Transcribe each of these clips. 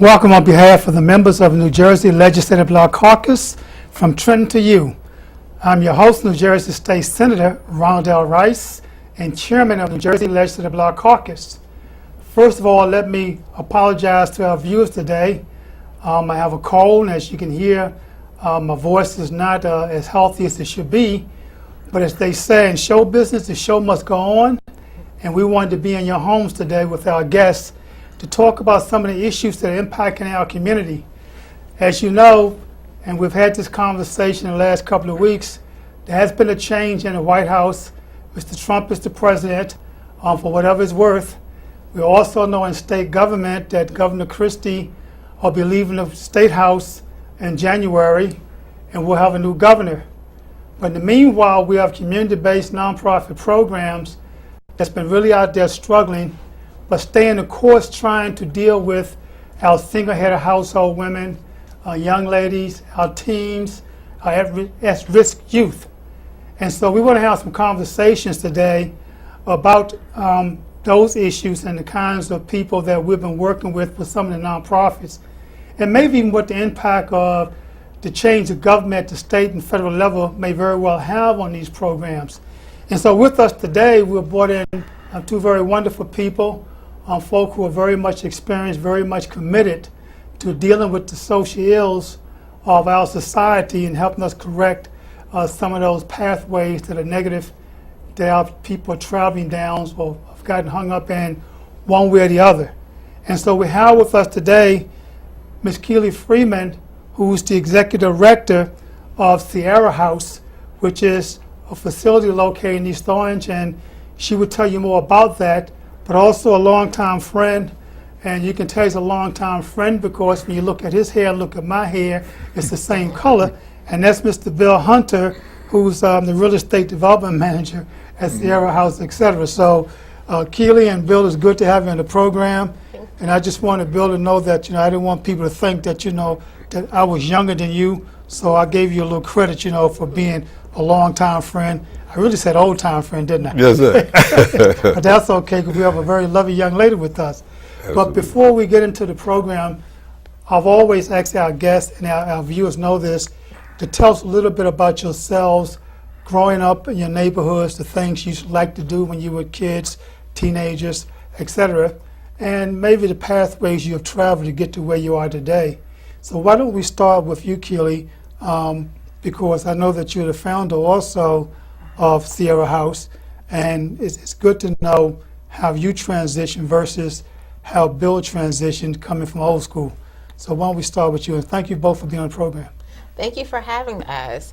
Welcome on behalf of the members of the New Jersey Legislative Bloc Caucus from Trenton to you. I'm your host, New Jersey State Senator Rondell Rice, and Chairman of the New Jersey Legislative Bloc Caucus. First of all, let me apologize to our viewers today. I have a cold, and as you can hear, my voice is not as healthy as it should be. But as they say in show business, the show must go on, and we wanted to be in your homes today with our guests to talk about some of the issues that are impacting our community. As you know, and we've had this conversation in the last couple of weeks, there has been a change in the White House. Mr. Trump is the president, for whatever it's worth. We also know in state government that Governor Christie will be leaving the State House in January, and we'll have a new governor. But in the meanwhile, we have community-based nonprofit programs that's been really out there struggling, but staying the course trying to deal with our single-headed household women, young ladies, our teens, our at-risk youth. And so we want to have some conversations today about those issues and the kinds of people that we've been working with some of the nonprofits, and maybe even what the impact of the change of government at the state and federal level may very well have on these programs. And so with us today, we've brought in two very wonderful people, folk who are very much experienced, very much committed to dealing with the social ills of our society and helping us correct some of those pathways that are negative that our people are traveling down or have gotten hung up in one way or the other. And so we have with us today Ms. Keely Freeman, who's the executive director of Sierra House, which is a facility located in East Orange, and she would tell you more about that, but also a longtime friend. And you can tell he's a longtime friend because when you look at his hair, look at my hair, it's the same color. And that's Mr. Bill Hunter, who's the real estate development manager at Sierra House, et cetera. So Keely and Bill, it's good to have you on the program. And I just wanted Bill to know that, I didn't want people to think that, that I was younger than you. So I gave you a little credit, for being a longtime friend. I really said old-time friend, didn't I? Yes, sir. But that's okay, because we have a very lovely young lady with us. Absolutely. But before we get into the program, I've always asked our guests, and our viewers know this, to tell us a little bit about yourselves, growing up in your neighborhoods, the things you like to do when you were kids, teenagers, etc., and maybe the pathways you have traveled to get to where you are today. So why don't we start with you, Keely, because I know that you're the founder also of Sierra House, and it's good to know how you transitioned versus how Bill transitioned coming from old school. So why don't we start with you, and thank you both for being on the program. Thank you for having us.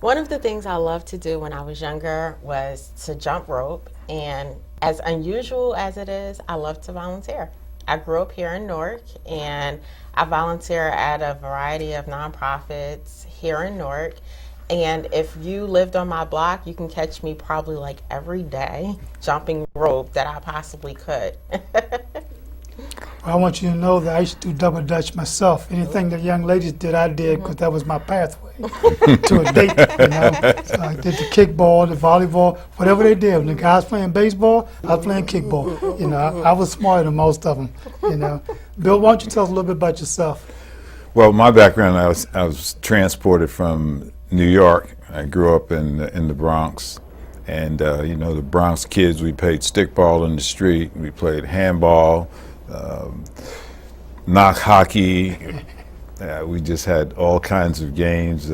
One of the things I loved to do when I was younger was to jump rope, and as unusual as it is, I love to volunteer. I grew up here in Newark, and I volunteer at a variety of nonprofits here in Newark. And if you lived on my block, you can catch me probably like every day jumping rope that I possibly could. I want you to know that I used to do double dutch myself. Anything that young ladies did, I did, because that was my pathway to a date. So I did the kickball, the volleyball, whatever they did. When the guys playing baseball, I was playing kickball. I was smarter than most of them. Bill, why don't you tell us a little bit about yourself? Well, my background, I was transported from New York. I grew up in the Bronx. And, the Bronx kids, we played stickball in the street. We played handball, knock hockey. We just had all kinds of games,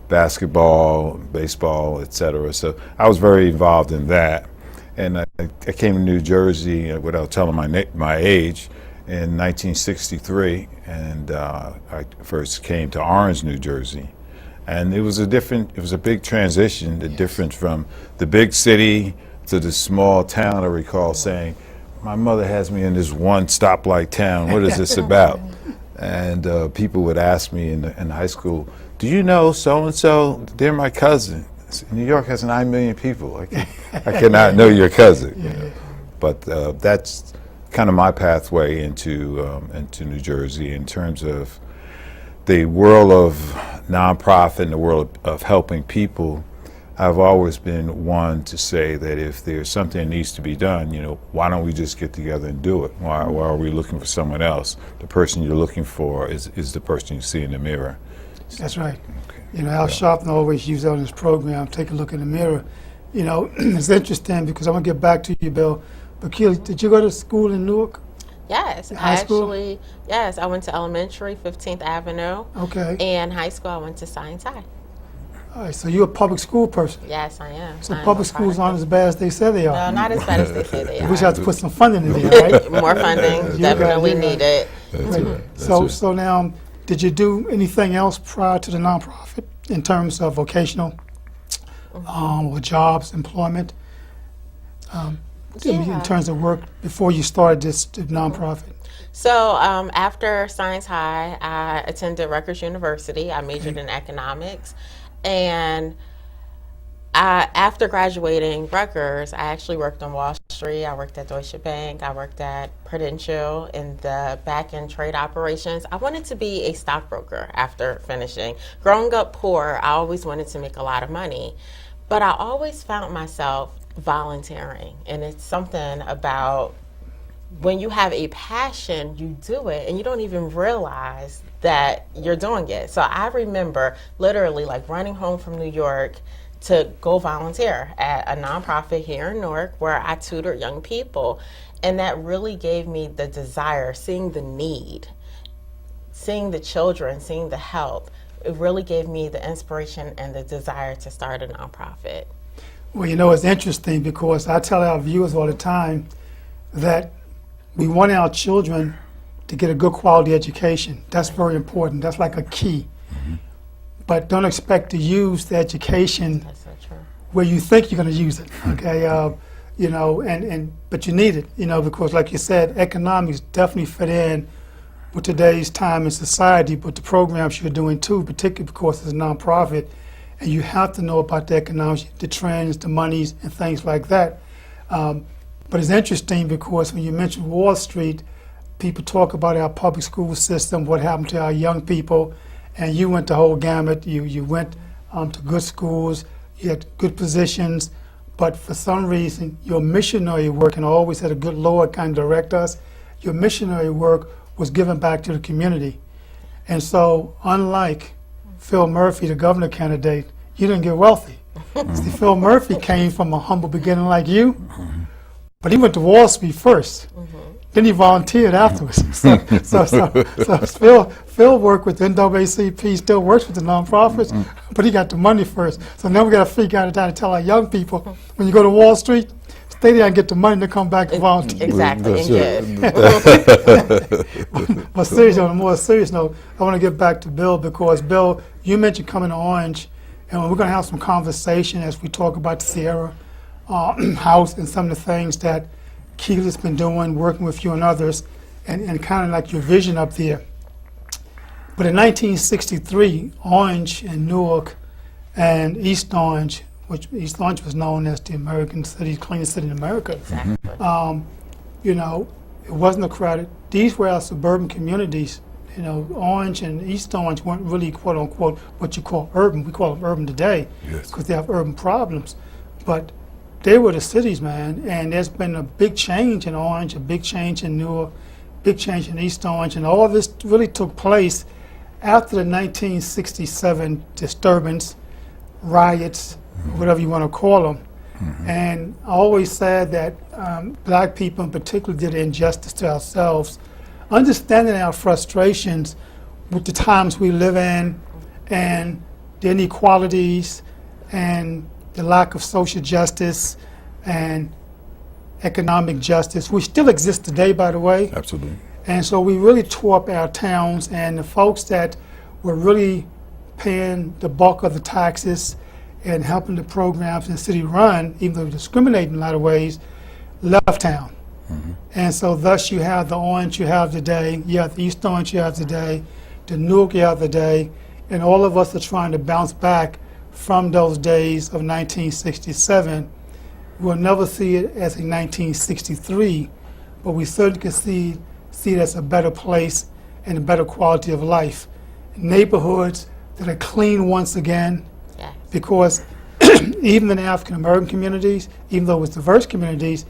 basketball, baseball, etc. So I was very involved in that. And I came to New Jersey, without telling my age, in 1963. And I first came to Orange, New Jersey. And it was a big transition, the difference from the big city to the small town. I recall saying, my mother has me in this one stoplight town. What is this about? And people would ask me in high school, do you know so-and-so? They're my cousin. New York has 9 million people. I cannot know your cousin. But that's kind of my pathway into New Jersey in terms of the world of nonprofit and the world of helping people. I've always been one to say that if there's something that needs to be done, why don't we just get together and do it? Why are we looking for someone else? The person you're looking for is the person you see in the mirror. That's right. Okay. Al Sharpton always used that in his program, take a look in the mirror. It's interesting because I want to get back to you, Bill. But Keely, did you go to school in Newark? Yes, High school? I went to elementary, 15th Avenue. Okay. And high school, I went to Science High. All right, so you're a public school person. Yes, I am. So public schools aren't as bad as they say they No, are. not as bad as they say they We should are. have to put some funding in there, right? More funding, definitely needed. That's right. So now, did you do anything else prior to the nonprofit in terms of vocational or jobs, employment? In terms of work before you started this nonprofit? So after Science High, I attended Rutgers University. I majored in economics. And after graduating Rutgers, I actually worked on Wall Street. I worked at Deutsche Bank. I worked at Prudential in the back-end trade operations. I wanted to be a stockbroker after finishing. Growing up poor, I always wanted to make a lot of money. But I always found myself volunteering. And it's something about when you have a passion, you do it, and you don't even realize that you're doing it. So I remember literally running home from New York to go volunteer at a nonprofit here in Newark where I tutored young people. And that really gave me the desire, seeing the need, seeing the children, seeing the help. It really gave me the inspiration and the desire to start a nonprofit. Well, it's interesting because I tell our viewers all the time that we want our children to get a good quality education. That's very important. That's like a key. But don't expect to use the education That's so true. where you think you're going to use it. Okay, but you need it. Because like you said, economics definitely fit in with today's time in society. But the programs you're doing too, particularly because it's a nonprofit, and you have to know about the economics, the trends, the monies, and things like that. But it's interesting because when you mention Wall Street, people talk about our public school system, what happened to our young people, and you went the whole gamut. You went to good schools, you had good positions, but for some reason, your missionary work, and I always had a good Lord kind of direct us, your missionary work was given back to the community. And so, unlike Phil Murphy, the governor candidate, you didn't get wealthy. See, Phil Murphy came from a humble beginning like you, but he went to Wall Street first. Then he volunteered afterwards. So Phil worked with the NAACP, still works with the nonprofits, but he got the money first. So now we got to figure out how to tell our young people, when you go to Wall Street, stay there and get the money to come back and volunteer. Exactly, and But seriously, on a more serious note, I want to get back to Bill because, Bill, you mentioned coming to Orange, and we're going to have some conversation as we talk about the Sierra House and some of the things that Keely's been doing, working with you and others, and kind of like your vision up there. But in 1963, Orange and Newark and East Orange, which East Orange was known as the American city, cleanest city in America. exactly. It wasn't a crowded. These were our suburban communities. Orange and East Orange weren't really, quote unquote, what you call urban. We call them urban today because they have urban problems. But they were the cities, man, and there's been a big change in Orange, a big change in Newark, big change in East Orange, and all of this really took place after the 1967 disturbance, riots, whatever you want to call them. And I always said that black people in particular did injustice to ourselves, understanding our frustrations with the times we live in and the inequalities and the lack of social justice and economic justice, which still exists today, by the way. Absolutely. And so we really tore up our towns, and the folks that were really paying the bulk of the taxes and helping the programs in the city run, even though discriminating in a lot of ways, left town. And so thus you have the Orange you have today, you have the East Orange you have today, the Newark you have today, and all of us are trying to bounce back from those days of 1967. We'll never see it as a 1963, but we certainly can see it as a better place and a better quality of life. Neighborhoods that are clean once again, Yes. because even in the African American communities, even though it was diverse communities,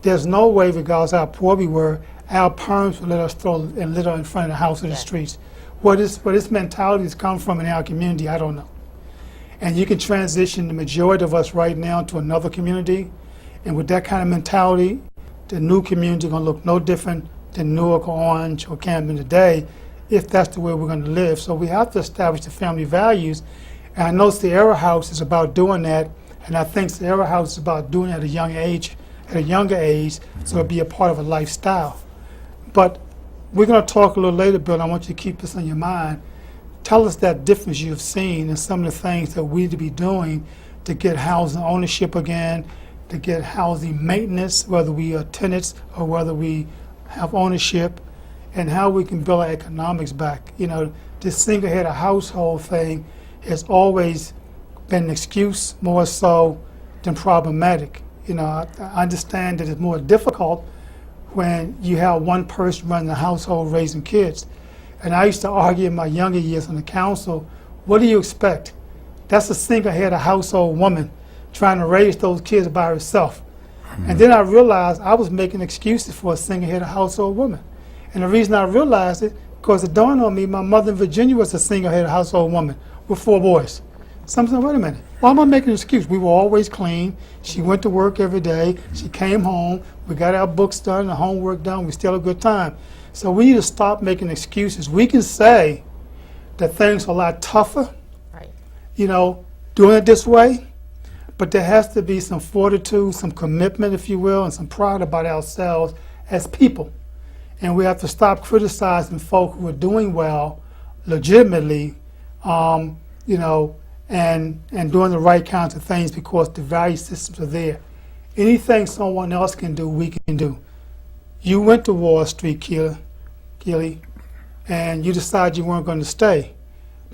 there's no way, regardless of how poor we were, our parents would let us throw and litter in front of the house or the streets. Where this mentality has come from in our community, I don't know. And you can transition the majority of us right now to another community, and with that kind of mentality, the new community is going to look no different than Newark or Orange or Camden today, if that's the way we're going to live. So we have to establish the family values. And I know Sierra House is about doing that, and I think Sierra House is about doing it at a younger age, so it'll be a part of a lifestyle. But we're going to talk a little later, Bill. I want you to keep this in your mind. Tell us that difference you've seen and some of the things that we need to be doing to get housing ownership again, to get housing maintenance, whether we are tenants or whether we have ownership, and how we can build our economics back. You know, this single-headed household thing has always been an excuse more so than problematic. You know, I understand that it's more difficult when you have one person running the household raising kids. And I used to argue in my younger years on the council, what do you expect? That's a single-headed household woman trying to raise those kids by herself. And then I realized I was making excuses for a single-headed household woman. And the reason I realized it, because it dawned on me, my mother in Virginia was a single-headed household woman with 4 boys. So I'm saying, wait a minute, why am I making an excuse? We were always clean. She went to work every day. She came home. We got our books done, the homework done. We still had a good time. So we need to stop making excuses. We can say that things are a lot tougher, Right. you know, doing it this way, but there has to be some fortitude, some commitment, if you will, and some pride about ourselves as people. And we have to stop criticizing folk who are doing well legitimately, you know, and doing the right kinds of things because the value systems are there. Anything someone else can do, we can do. You went to Wall Street, Keely, and you decided you weren't going to stay.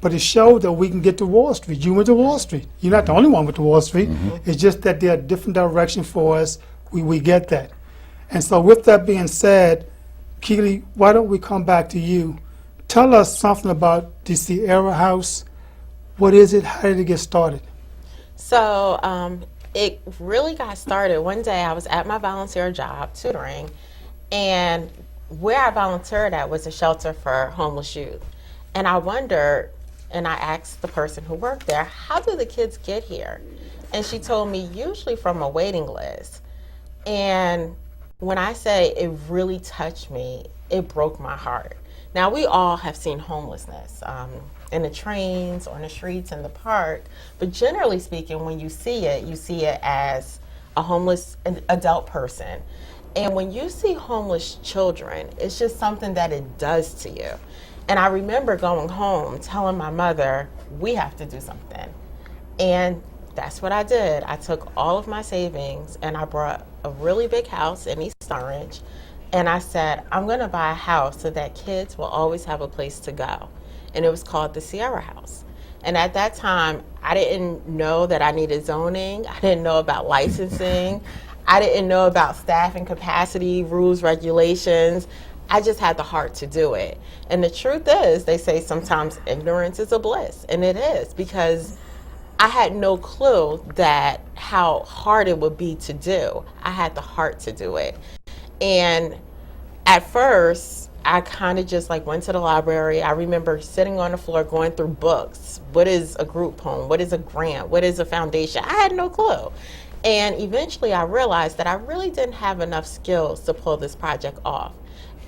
But it showed that we can get to Wall Street. You went to Wall Street. You're not the only one went to Wall Street. It's just that there are different directions for us. We get that. And so with that being said, Keely, why don't we come back to you? Tell us something about the Sierra House. What is it? How did it get started? So it really got started. One day I was at my volunteer job tutoring, and where I volunteered at was a shelter for homeless youth. And I wondered, and I asked the person who worked there, how do the kids get here? And she told me, usually from a waiting list. And when I say it really touched me, it broke my heart. Now, we all have seen homelessness in the trains, on the streets, in the park. But generally speaking, when you see it as a homeless adult person. And when you see homeless children, it's just something that it does to you. And I remember going home telling my mother, we have to do something. And that's what I did. I took all of my savings and I bought a really big house in East Orange. And I said, I'm going to buy a house so that kids will always have a place to go. And it was called the Sierra House. And at that time, I didn't know that I needed zoning. I didn't know about licensing. I didn't know about staffing capacity, rules, regulations. I just had the heart to do it. And the truth is, they say sometimes ignorance is a bliss. And it is, because I had no clue that how hard it would be to do. I had the heart to do it. And at first, I kind of just went to the library. I remember sitting on the floor going through books. What is a group home? What is a grant? What is a foundation? I had no clue. And eventually I realized that I really didn't have enough skills to pull this project off.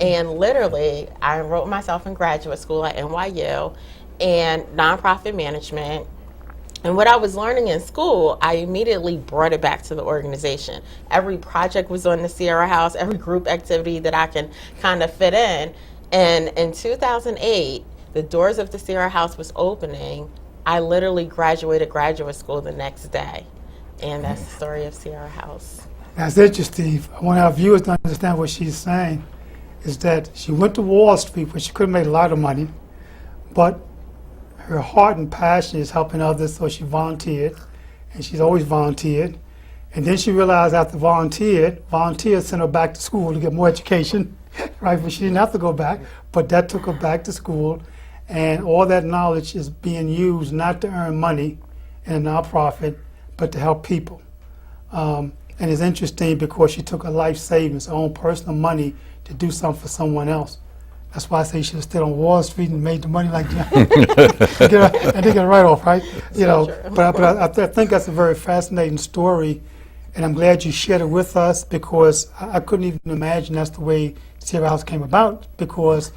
And literally, I enrolled myself in graduate school at NYU and nonprofit management. And what I was learning in school, I immediately brought it back to the organization. Every project was on the Sierra House, every group activity that I can kind of fit in. And in 2008, the doors of the Sierra House was opening. I literally graduated graduate school the next day. And that's the story of Sierra House. That's interesting. I want our viewers to understand what she's saying, is that she went to Wall Street, where she could have made a lot of money, but her heart and passion is helping others, so she volunteered, and she's always volunteered. And then she realized after volunteers sent her back to school to get more education, right? But she didn't have to go back, but that took her back to school, and all that knowledge is being used not to earn money in a nonprofit, but to help people. And it's interesting because she took her life savings, her own personal money, to do something for someone else. That's why I say she should have stayed on Wall Street and made the money like that. And they get a write-off, right? You know, but I think that's a very fascinating story, and I'm glad you shared it with us, because I couldn't even imagine that's the way Sierra House came about, because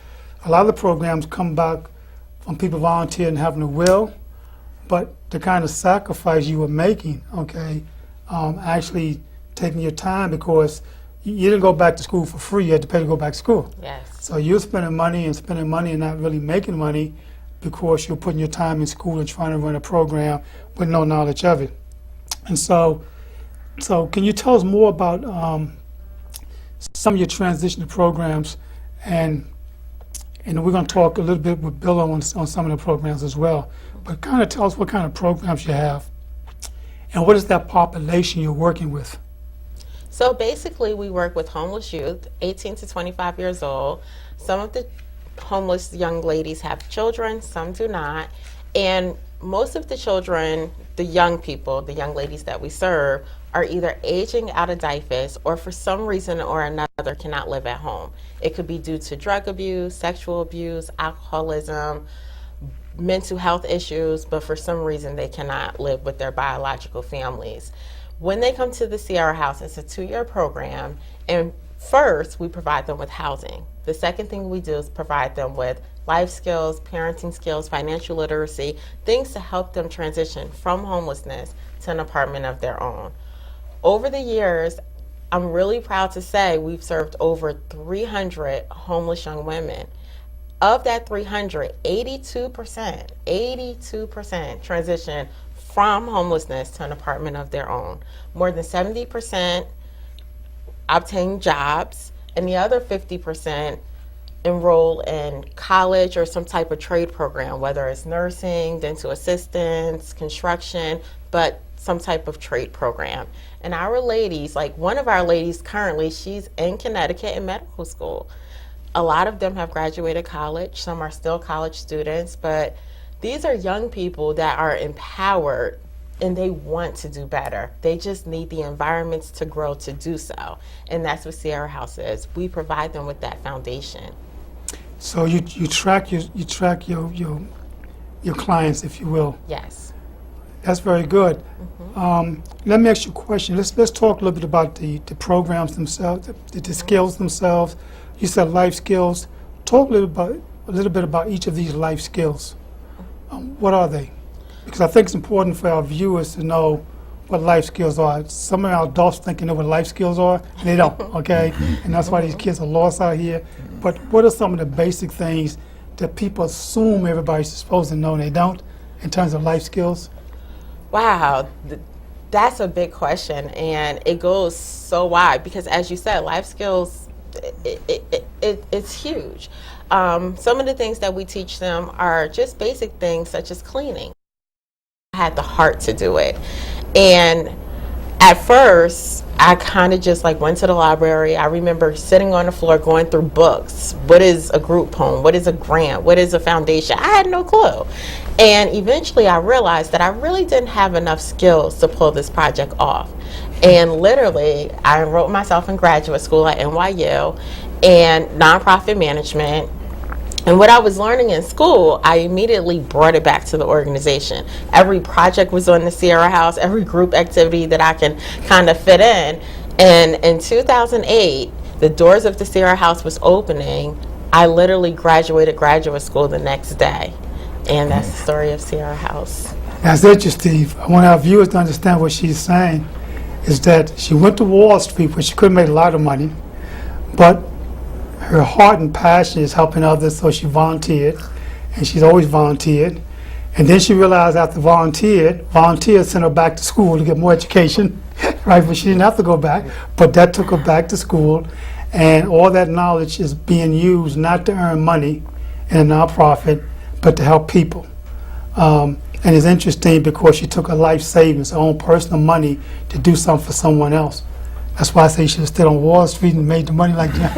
a lot of the programs come back from people volunteering and having a will, but the kind of sacrifice you were making, okay, actually taking your time, because you didn't go back to school for free, you had to pay to go back to school. Yes. So you're spending money and not really making money because you're putting your time in school and trying to run a program with no knowledge of it. And so can you tell us more about some of your transitional programs, and we're going to talk a little bit with Bill on some of the programs as well, but kind of tell us what kind of programs you have and what is that population you're working with? So basically, we work with homeless youth, 18 to 25 years old. Some of the homeless young ladies have children, some do not. And most of the children, the young people, the young ladies that we serve, are either aging out of diapers or for some reason or another cannot live at home. It could be due to drug abuse, sexual abuse, alcoholism, mental health issues, but for some reason they cannot live with their biological families. When they come to the Sierra House, it's a 2-year program, and first we provide them with housing. The second thing we do is provide them with life skills, parenting skills, financial literacy, things to help them transition from homelessness to an apartment of their own. Over the years, I'm really proud to say we've served over 300 homeless young women. Of that 300, 82% transition from homelessness to an apartment of their own. More than 70% obtain jobs, and the other 50% enroll in college or some type of trade program, whether it's nursing, dental assistance, construction, but some type of trade program. And our ladies, like one of our ladies currently, she's in Connecticut in medical school. A lot of them have graduated college, some are still college students, but these are young people that are empowered and they want to do better. They just need the environments to grow to do so. And that's what Sierra House is. We provide them with that foundation. So you track your clients, if you will. Yes. That's very good. Let me ask you a question. Let's talk a little bit about the programs themselves, the skills themselves. You said life skills. Talk a little bit about each of these life skills. What are they? Because I think it's important for our viewers to know what life skills are. Some of our adults think they know what life skills are, and they don't, okay? And that's why these kids are lost out here. But what are some of the basic things that people assume everybody's supposed to know and they don't in terms of life skills? Wow, that's a big question, and it goes so wide because, as you said, life skills, it's huge. Some of the things that we teach them are just basic things such as cleaning. I had the heart to do it, and at first I kind of just like went to the library. I remember sitting on the floor going through books. What is a group home? What is a grant? What is a foundation? I had no clue. And eventually I realized that I really didn't have enough skills to pull this project off. And literally I enrolled myself in graduate school at NYU and nonprofit management. And what I was learning in school, I immediately brought it back to the organization. Every project was on the Sierra House, every group activity that I can kind of fit in. And in 2008, the doors of the Sierra House was opening. I literally graduated graduate school the next day. And that's the story of Sierra House. That's interesting. I want our viewers to understand what she's saying is that she went to Wall Street where she could have made a lot of money, but her heart and passion is helping others, so she volunteered, and she's always volunteered. And then she realized after volunteers sent her back to school to get more education, right? But she didn't have to go back, but that took her back to school, and all that knowledge is being used not to earn money in a nonprofit, but to help people. And it's interesting because she took her life savings, her own personal money, to do something for someone else. That's why I say she should have stayed on Wall Street and made the money like that.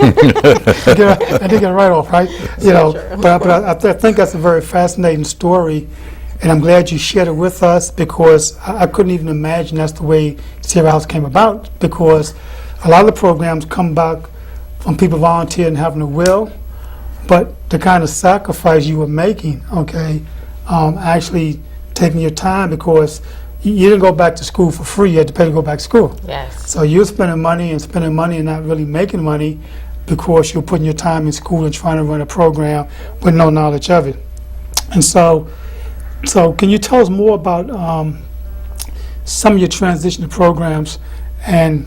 And they get a write-off, right? You know, but I think that's a very fascinating story. And I'm glad you shared it with us, because I couldn't even imagine that's the way Sierra House came about, because a lot of the programs come back from people volunteering and having a will, but the kind of sacrifice you were making, okay, actually taking your time, because you didn't go back to school for free. You had to pay to go back to school. Yes. So you're spending money and not really making money, because you're putting your time in school and trying to run a program with no knowledge of it. And so can you tell us more about some of your transition programs, and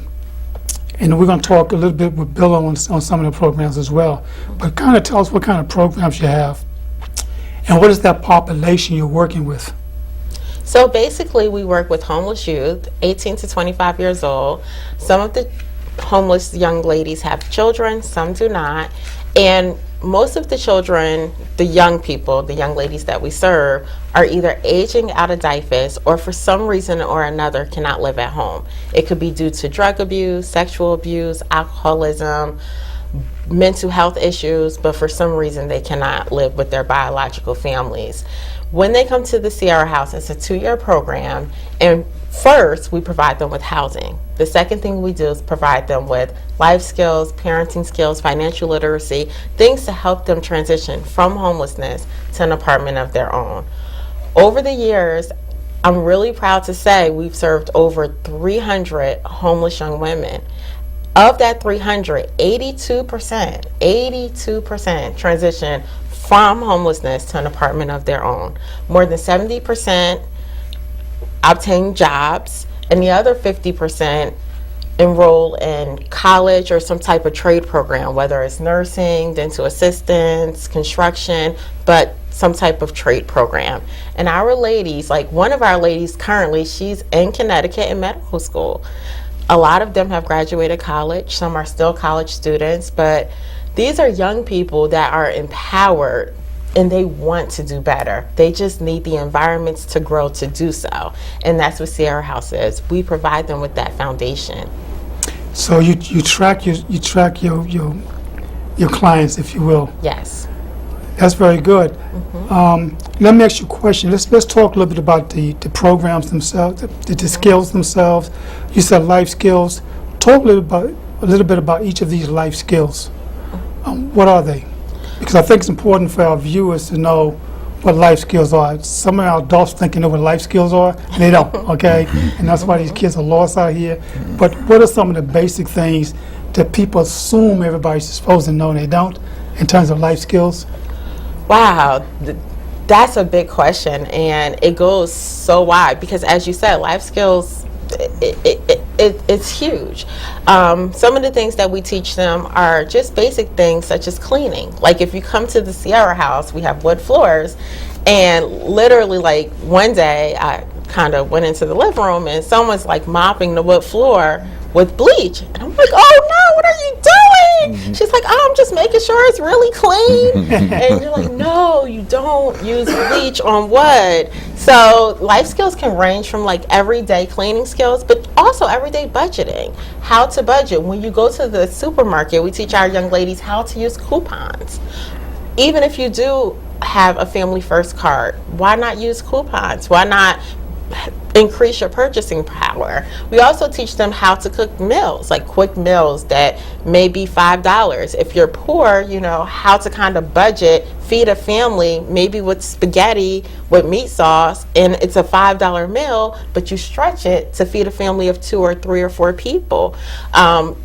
we're going to talk a little bit with Bill on some of the programs as well. But kind of tell us what kind of programs you have, and what is that population you're working with? So basically, we work with homeless youth, 18 to 25 years old. Some of the homeless young ladies have children, some do not. And most of the children, the young people, the young ladies that we serve, are either aging out of DIFAS or for some reason or another cannot live at home. It could be due to drug abuse, sexual abuse, alcoholism, mental health issues, but for some reason they cannot live with their biological families. When they come to the Sierra House, it's a 2-year program, and first we provide them with housing. The second thing we do is provide them with life skills, parenting skills, financial literacy, things to help them transition from homelessness to an apartment of their own. Over the years, I'm really proud to say we've served over 300 homeless young women. Of that 300, 82% transition from homelessness to an apartment of their own. More than 70% obtain jobs, and the other 50% enroll in college or some type of trade program, whether it's nursing, dental assistance, construction, but some type of trade program. And our ladies, like one of our ladies currently, she's in Connecticut in medical school. A lot of them have graduated college, some are still college students, but these are young people that are empowered and they want to do better. They just need the environments to grow to do so. And that's what Sierra House is. We provide them with that foundation. So you track your clients, if you will. Yes. That's very good. Let me ask you a question. Let's talk a little bit about the programs themselves, the skills themselves. You said life skills. Talk a little bit about each of these life skills. What are they? Because I think it's important for our viewers to know what life skills are. Some of our adults think they know what life skills are, and they don't, okay? And that's why these kids are lost out here. But what are some of the basic things that people assume everybody's supposed to know and they don't in terms of life skills? Wow, that's a big question, and it goes so wide because, as you said, life skills, it's huge. Some of the things that we teach them are just basic things such as cleaning. Like if you come to the Sierra House, we have wood floors, and literally like one day I kind of went into the living room and someone's like mopping the wood floor with bleach, and I'm like, oh no, what are you doing? She's like, oh, I'm just making sure it's really clean. And you're like, no, you don't use bleach on wood. So life skills can range from like everyday cleaning skills, but also everyday budgeting. How to budget. When you go to the supermarket, we teach our young ladies how to use coupons. Even if you do have a Family First card, why not use coupons? Why not increase your purchasing power? We also teach them how to cook meals, like quick meals that may be $5. If you're poor, you know, how to kind of budget, feed a family, maybe with spaghetti with meat sauce, and it's a $5 meal, but you stretch it to feed a family of 2 or 3 or 4 people.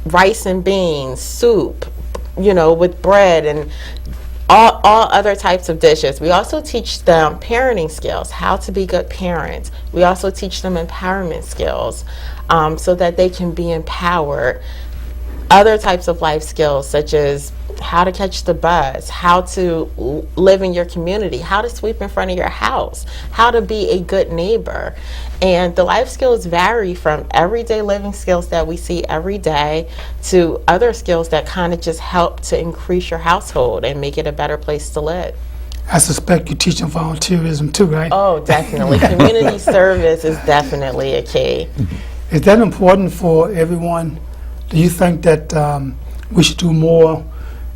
Rice and beans, soup, you know, with bread, and all other types of dishes. We also teach them parenting skills, how to be good parents. We also teach them empowerment skills so that they can be empowered. Other types of life skills such as how to catch the bus, how to live in your community, how to sweep in front of your house, how to be a good neighbor. And the life skills vary from everyday living skills that we see every day to other skills that kind of just help to increase your household and make it a better place to live. I suspect you teach them volunteerism too, right? Oh, definitely. Community service is definitely a key. Is that important for everyone? Do you think that we should do more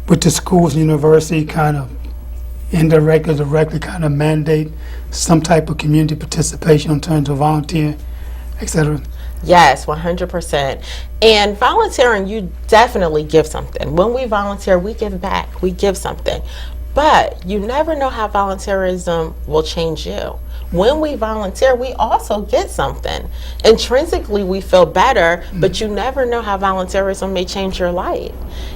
with the schools and university kind of indirectly, directly kind of mandate some type of community participation in terms of volunteer, etc.? Yes, 100%. And volunteering, you definitely give something. When we volunteer, we give back, we give something. But you never know how volunteerism will change you. When we volunteer, we also get something. Intrinsically, we feel better, but you never know how volunteerism may change your life.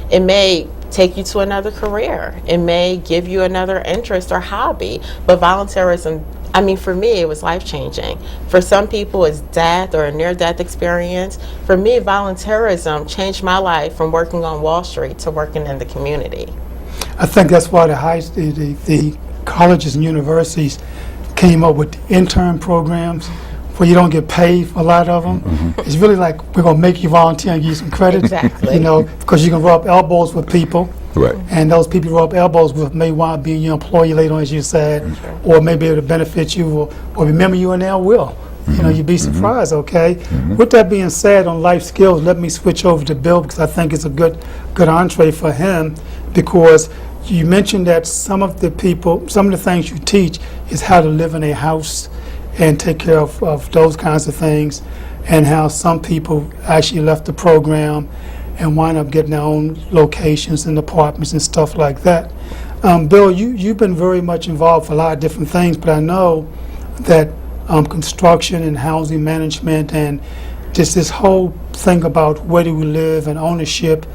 It may take you to another career. It may give you another interest or hobby. But volunteerism, I mean, for me, it was life-changing. For some people, it's death or a near-death experience. For me, volunteerism changed my life from working on Wall Street to working in the community. I think that's why the colleges and universities came up with intern programs where you don't get paid for a lot of them. It's really like, we're going to make you volunteer and give you some credit. Exactly. You know, because you can rub elbows with people. Right. And those people you rub elbows with may wind up being your employee later on, as you said, or may be able to benefit you or remember you in their will. You know, you'd be surprised, okay? With that being said, on life skills, let me switch over to Bill, because I think it's a good entree for him, because you mentioned that some of the things you teach is how to live in a house and take care of those kinds of things, and how some people actually left the program and wind up getting their own locations and apartments and stuff like that. Bill, you've been very much involved for a lot of different things, but I know that construction and housing management and just this whole thing about where do we live and ownership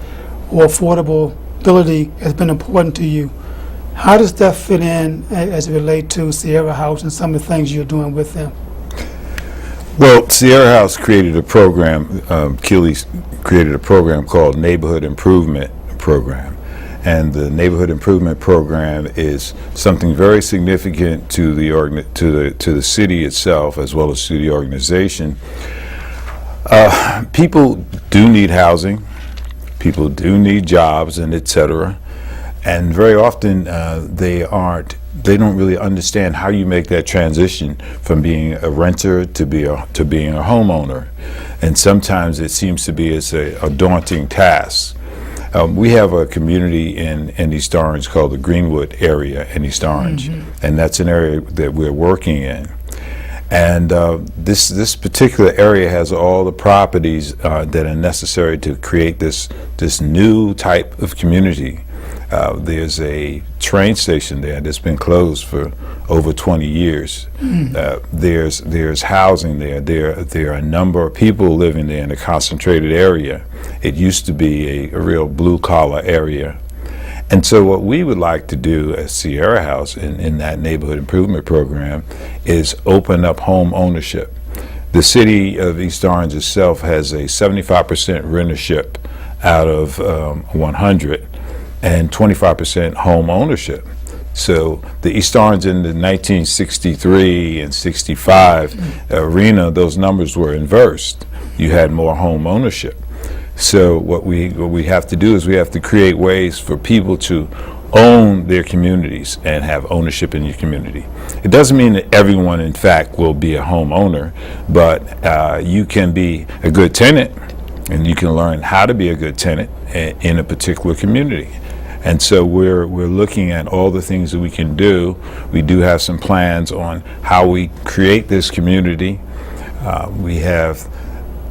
or affordability has been important to you. How does that fit in as it relates to Sierra House and some of the things you're doing with them? Well, Sierra House created a program, Keelys created a program called Neighborhood Improvement Program. And the Neighborhood Improvement Program is something very significant to the city itself, as well as to the organization. People do need housing, people do need jobs, and etc. And very often they don't really understand how you make that transition from being a renter to being a homeowner. And sometimes it seems to be a daunting task. We have a community in East Orange called the Greenwood area in East Orange, and that's an area that we're working in. And this particular area has all the properties that are necessary to create this new type of community. There's a train station there that's been closed for over 20 years. There's housing there. There are a number of people living there in a concentrated area. It used to be a real blue-collar area. And so what we would like to do at Sierra House in that neighborhood improvement program is open up home ownership. The city of East Orange itself has a 75% rentership out of 100 and 25% home ownership. So the East Orange in the 1963 and 65 arena, those numbers were inversed. You had more home ownership. So what we have to do is we have to create ways for people to own their communities and have ownership in your community. It doesn't mean that everyone, in fact, will be a homeowner, but you can be a good tenant, and you can learn how to be a good tenant in a particular community. And so we're looking at all the things that we can do. We do have some plans on how we create this community. We have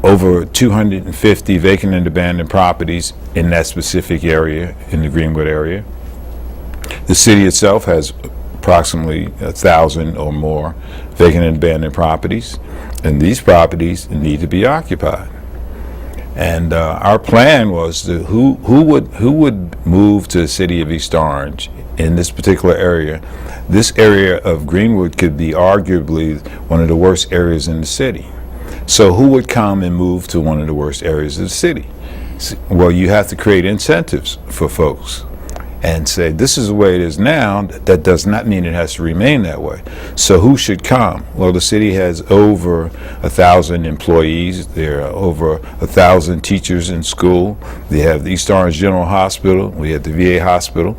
over 250 vacant and abandoned properties in that specific area, in the Greenwood area. The city itself has approximately 1,000 or more vacant and abandoned properties, and these properties need to be occupied. And our plan was to who would move to the city of East Orange in this particular area. This area of Greenwood could be arguably one of the worst areas in the city. So who would come and move to one of the worst areas of the city? Well, you have to create incentives for folks and say, this is the way it is now. That does not mean it has to remain that way. So who should come? Well, the city has over 1,000 employees. There are over 1,000 teachers in school. They have the East Orange General Hospital. We have the VA Hospital.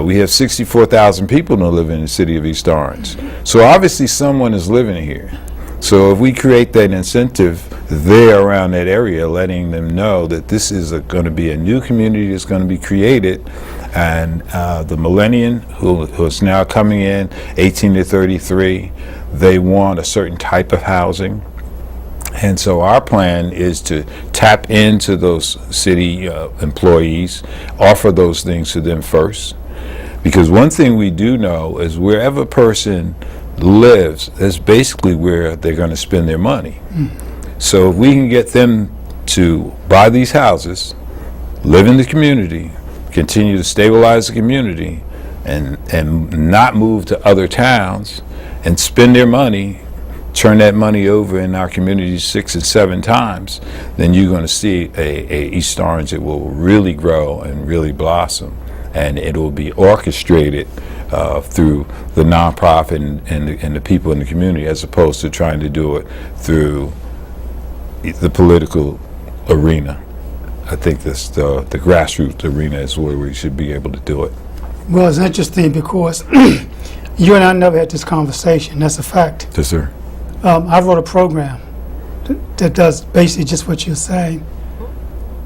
We have 64,000 people that live in the city of East Orange. So obviously someone is living here. So if we create that incentive there around that area, letting them know that this is going to be a new community that's going to be created, and the millennium who is now coming in, 18 to 33, they want a certain type of housing. And so our plan is to tap into those city employees, offer those things to them first. Because one thing we do know is wherever a person lives, that's basically where they're going to spend their money. So if we can get them to buy these houses, live in the community, continue to stabilize the community, and not move to other towns and spend their money, turn that money over in our community 6 and 7 times, then you're going to see a East Orange that will really grow and really blossom. And it will be orchestrated through the nonprofit and the people in the community, as opposed to trying to do it through the political arena. I think this, the grassroots arena is where we should be able to do it. Well, it's interesting because you and I never had this conversation. That's a fact. Yes, sir. I wrote a program that does basically just what you're saying.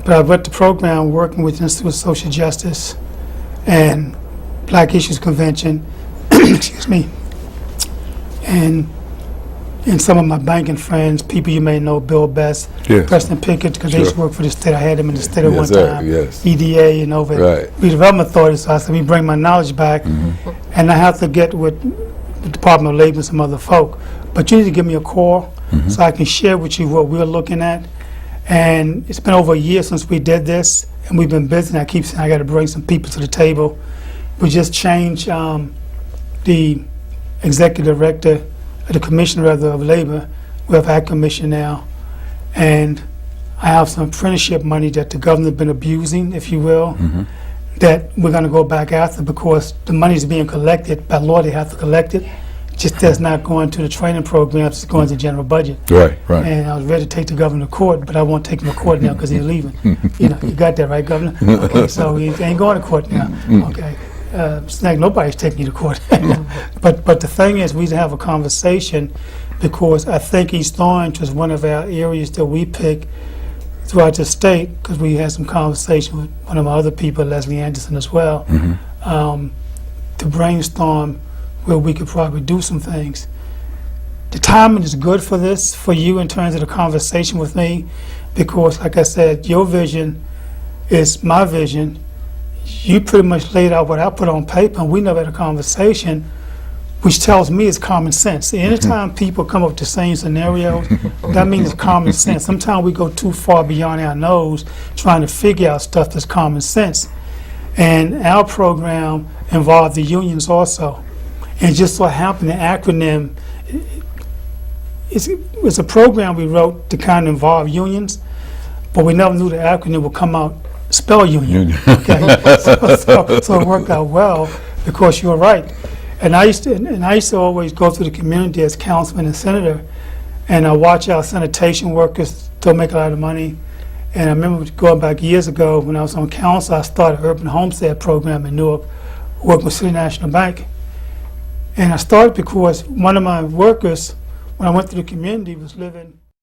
But I wrote the program working with the Institute of Social Justice and Black Issues Convention, excuse me, and some of my banking friends, people you may know, Bill Best, Yes. Preston Pickett, because they used to work for the state. I had them in the state at Yes, one sir. time, Yes. EDA and over Right. at Redevelopment Authority. So I said, we bring my knowledge back, and I have to get with the Department of Labor and some other folk. But you need to give me a call so I can share with you what we're looking at. And it's been over a year since we did this, and we've been busy. And I keep saying I got to bring some people to the table. We just changed the executive director, the commissioner rather of labor. We have our commission now, and I have some apprenticeship money that the governor's been abusing, if you will, that we're going to go back after, because the money is being collected by law. They have to collect it. Just that's not going to the training programs. It's going to the general budget. Right, right. And I was ready to take the governor to court, but I won't take him to court now because he's leaving. You know, you got that right, Governor? Okay, so he ain't going to court now. Okay. It's like nobody's taking you to court. But the thing is, we need to have a conversation, because I think East Orange was one of our areas that we pick throughout the state, because we had some conversation with one of my other people, Leslie Anderson, as well, to brainstorm where we could probably do some things. The timing is good for this, for you, in terms of the conversation with me, because, like I said, your vision is my vision. You pretty much laid out what I put on paper, and we never had a conversation, which tells me it's common sense. See, anytime people come up with the same scenario, that means it's common sense. Sometimes we go too far beyond our nose trying to figure out stuff that's common sense. And our program involved the unions also. And it just so happened, the acronym, it's a program we wrote to kind of involve unions, but we never knew the acronym would come out, spell union. Okay? so it worked out well, because you were right. And I used to always go through the community as councilman and senator, and I watch our sanitation workers still make a lot of money. And I remember going back years ago when I was on council, I started an urban homestead program in Newark, working with City National Bank. And I started because one of my workers, when I went to the community, was living